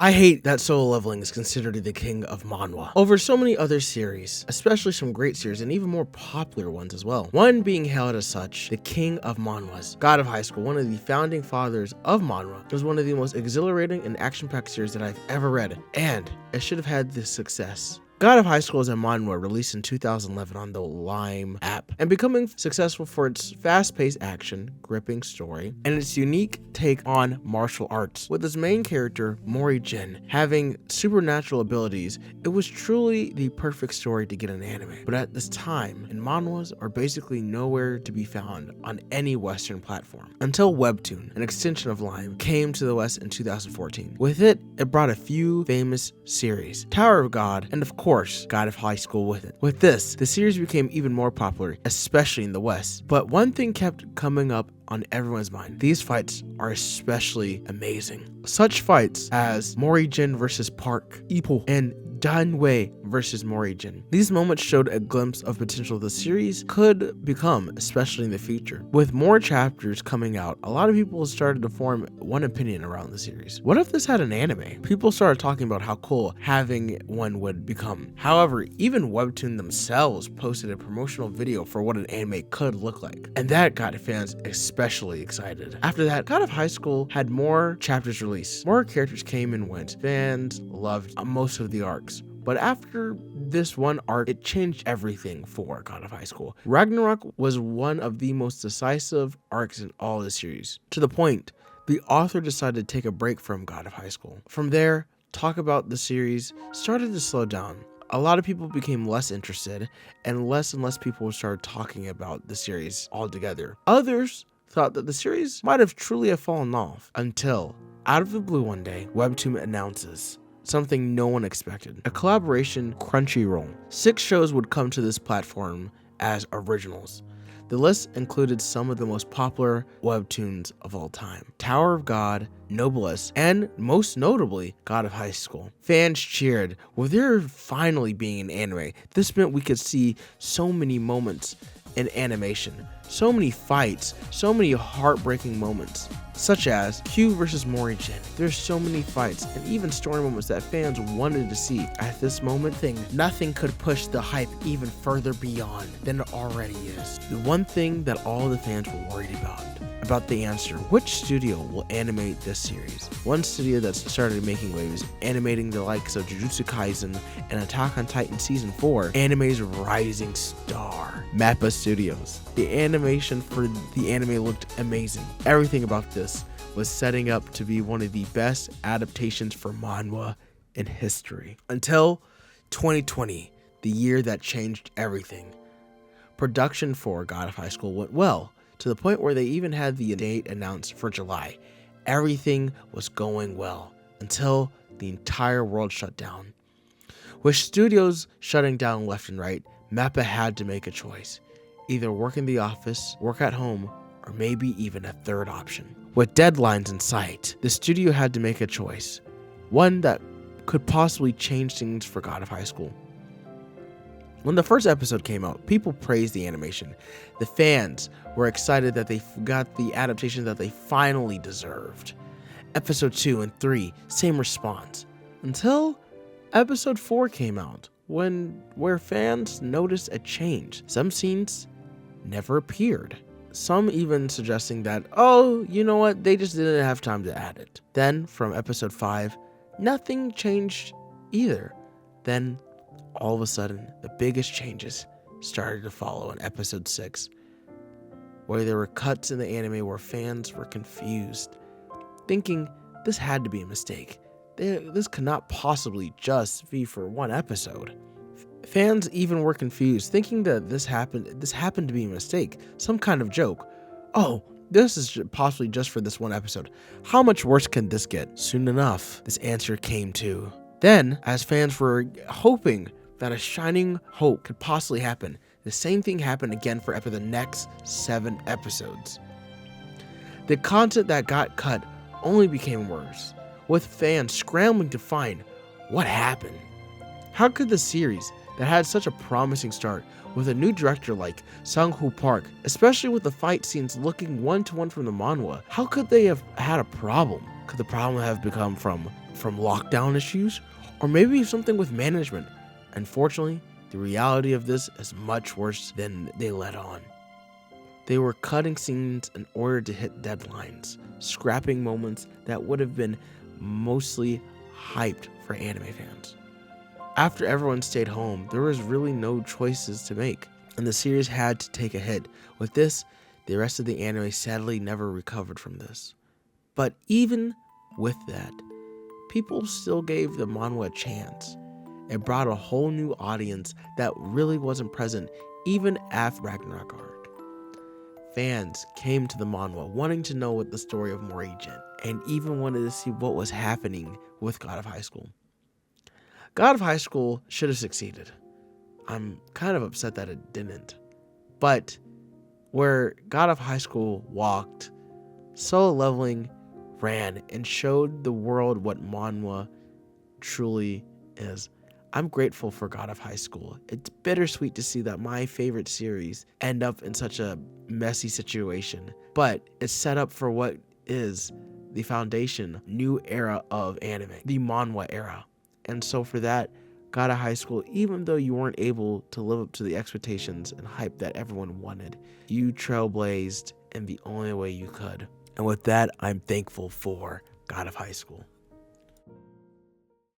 I hate that Solo Leveling is considered the king of manhwa over so many other series, especially some great series and even more popular ones as well. One being hailed as such, the king of manhwas, God of High School, one of the founding fathers of manhwa. It was one of the most exhilarating and action-packed series that I've ever read, and it should have had this success. God of High School is a manhwa released in 2011 on the Lime app and becoming successful for its fast-paced action, gripping story, and its unique take on martial arts. With its main character, Mori Jin, having supernatural abilities, it was truly the perfect story to get an anime. But at this time, and manhwas are basically nowhere to be found on any Western platform. Until Webtoon, an extension of Lime, came to the West in 2014. With it, it brought a few famous series, Tower of God, and of course, God of High School with it. With this, the series became even more popular, especially in the West. But one thing kept coming up on everyone's mind. These fights are especially amazing. Such fights as Mori Jin versus Park Ipo and Dan Wei versus Mori Jin. These moments showed a glimpse of potential the series could become, especially in the future. With more chapters coming out, a lot of people started to form one opinion around the series. What if this had an anime? People started talking about how cool having one would become. However, even Webtoon themselves posted a promotional video for what an anime could look like, and that got fans especially excited. After that, God of High School had more chapters released. More characters came and went. Fans loved most of the arcs. But after this one arc, it changed everything for God of High School. Ragnarok was one of the most decisive arcs in all the series, to the point the author decided to take a break from God of High School. From there, talk about the series started to slow down. A lot of people became less interested, and less people started talking about the series altogether. Others thought that the series might have truly fallen off, until, out of the blue one day, Webtoon announces something no one expected. A collaboration Crunchyroll. 6 shows would come to this platform as originals. The list included some of the most popular webtoons of all time. Tower of God, Noblesse, and most notably, God of High School. Fans cheered, with there finally being an anime. This meant we could see so many moments in animation, so many fights, so many heartbreaking moments, such as Q versus Mori Jin. There's so many fights and even story moments that fans wanted to see. At this moment, nothing could push the hype even further beyond than it already is. The one thing that all the fans were worried about the answer. Which studio will animate this series? One studio that started making waves, animating the likes of Jujutsu Kaisen and Attack on Titan Season 4, anime's rising star, Mappa Studios. The animation for the anime looked amazing. Everything about this was setting up to be one of the best adaptations for manhwa in history. Until 2020, the year that changed everything. Production for God of High School went well, to the point where they even had the date announced for July. Everything was going well until the entire world shut down. With studios shutting down left and right, Mappa had to make a choice. Either work in the office, work at home, or maybe even a third option. With deadlines in sight, the studio had to make a choice. One that could possibly change things for God of High School. When the first episode came out, people praised the animation. The fans were excited that they got the adaptation that they finally deserved. Episode 2 and 3, same response. Until episode 4 came out, where fans noticed a change. Some scenes never appeared. Some even suggesting that, oh, you know what, they just didn't have time to add it. Then, from episode 5, nothing changed either. Then, all of a sudden, the biggest changes started to follow in episode 6, where there were cuts in the anime where fans were confused, thinking this had to be a mistake. This could not possibly just be for one episode. Fans even were confused, thinking that this happened to be a mistake, some kind of joke. Oh, this is possibly just for this one episode. How much worse can this get? Soon enough, this answer came too. Then, as fans were hoping that a shining hope could possibly happen, the same thing happened again for the next 7 episodes. The content that got cut only became worse, with fans scrambling to find what happened. How could the series that had such a promising start, with a new director like Sang-Woo Park, especially with the fight scenes looking one-to-one from the manhwa, how could they have had a problem? Could the problem have become from from lockdown issues, or maybe something with management. Unfortunately, the reality of this is much worse than they let on. They were cutting scenes in order to hit deadlines, scrapping moments that would have been mostly hyped for anime fans. After everyone stayed home, there was really no choices to make, and the series had to take a hit. With this, the rest of the anime sadly never recovered from this. But even with that, people still gave the manhwa a chance. It brought a whole new audience that really wasn't present even after Ragnarok arc. Fans came to the manhwa wanting to know what the story of Mori Jin, and even wanted to see what was happening with God of High School. God of High School should have succeeded. I'm kind of upset that it didn't. But where God of High School walked, Solo Leveling ran and showed the world what manhwa truly is. I'm grateful for God of High School. It's bittersweet to see that my favorite series end up in such a messy situation, but it's set up for what is the foundation, new era of anime, the manhwa era. And so for that, God of High School, even though you weren't able to live up to the expectations and hype that everyone wanted, you trailblazed in the only way you could. And with that, I'm thankful for God of High School.